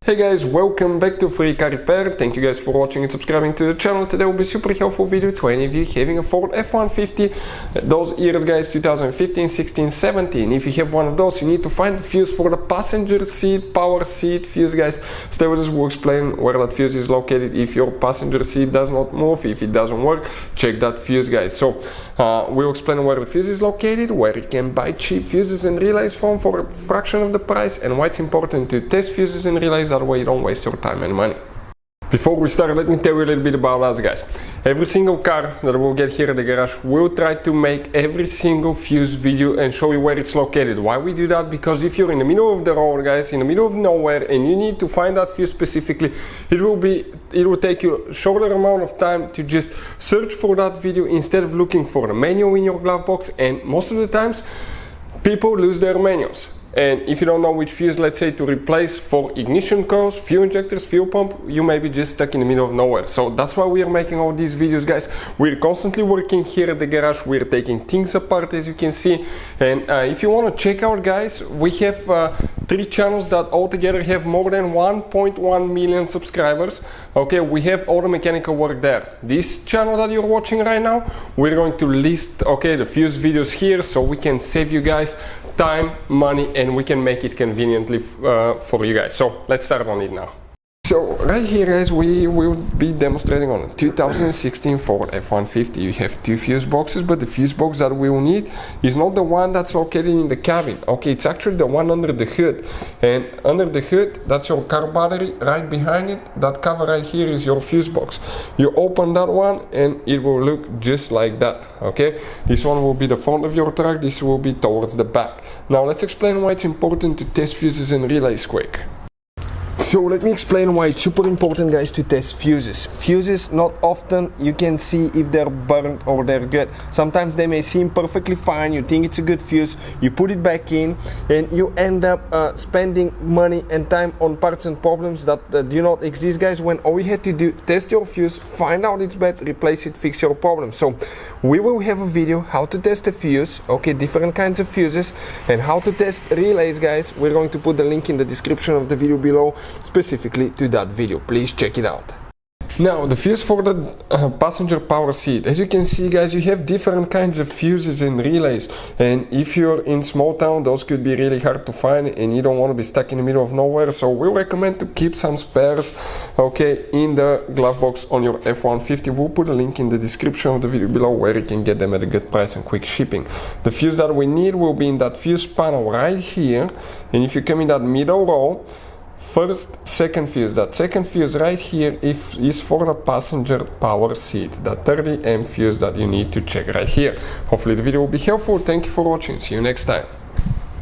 Hey guys, welcome back to Free Car Repair. Thank you guys for watching and subscribing to the channel. Today will be a super helpful video to any of you having a Ford F-150. Those years guys, 2015, 16, 17. If you have one of those, you need to find the fuse for the passenger seat, power seat fuse guys. Stay with us, we'll explain where that fuse is located. If your passenger seat does not move, if it doesn't work, check that fuse guys. So we'll explain where the fuse is located, where you can buy cheap fuses and relays from for a fraction of the price, and why it's important to test fuses and relays. That way you don't waste your time and money. Before we start, let me tell you a little bit about us guys. Every single car that we'll get here at the garage, we'll try to make every single fuse video and show you where it's located. Why we do that? Because if you're in the middle of the road guys, in the middle of nowhere, and you need to find that fuse specifically, it will take you a shorter amount of time to just search for that video instead of looking for the manual in your glove box. And most of the times people lose their manuals. And if you don't know which fuse, let's say, to replace for ignition coils, fuel injectors, fuel pump, you may be just stuck in the middle of nowhere. So that's why we are making all these videos guys. We're constantly working here at the garage. We're taking things apart, as you can see. And if you want to check out guys, we have 3 channels that altogether have more than 1.1 million subscribers. Okay, we have all the mechanical work there. This channel that you're watching right now, we're going to list the fuse videos here, so we can save you guys time, money, and we can make it conveniently for you guys. So let's start on it now. So right here guys, we will be demonstrating on a 2016 Ford F-150. You have 2 fuse boxes, but the fuse box that we will need is not the one that's located in the cabin. Okay, it's actually the one under the hood. And under the hood, that's your car battery. Right behind it, that cover right here is your fuse box. You open that one and it will look just like that. Okay, this one will be the front of your truck, this will be towards the back. Now let's explain why it's important to test fuses and relays quick. So let me explain why it's super important guys to test fuses. Fuses, not often you can see if they're burnt or they're good. Sometimes they may seem perfectly fine, you think it's a good fuse, you put it back in and you end up spending money and time on parts and problems that do not exist guys, when all you had to do, test your fuse, find out it's bad, replace it, fix your problem. So we will have a video how to test a fuse, okay, different kinds of fuses, and how to test relays guys. We're going to put the link in the description of the video below specifically to that video. Please check it out. Now the fuse for the passenger power seat, as you can see guys, you have different kinds of fuses and relays, and if you're in small town, those could be really hard to find and you don't want to be stuck in the middle of nowhere. So we recommend to keep some spares, okay, in the glove box on your F-150. We'll put a link in the description of the video below where you can get them at a good price and quick shipping. The fuse that we need will be in that fuse panel right here, and if you come in that middle row, first, second fuse. That second fuse right here is for the passenger power seat. That 30 amp fuse that you need to check right here. Hopefully the video will be helpful. Thank you for watching. See you next time.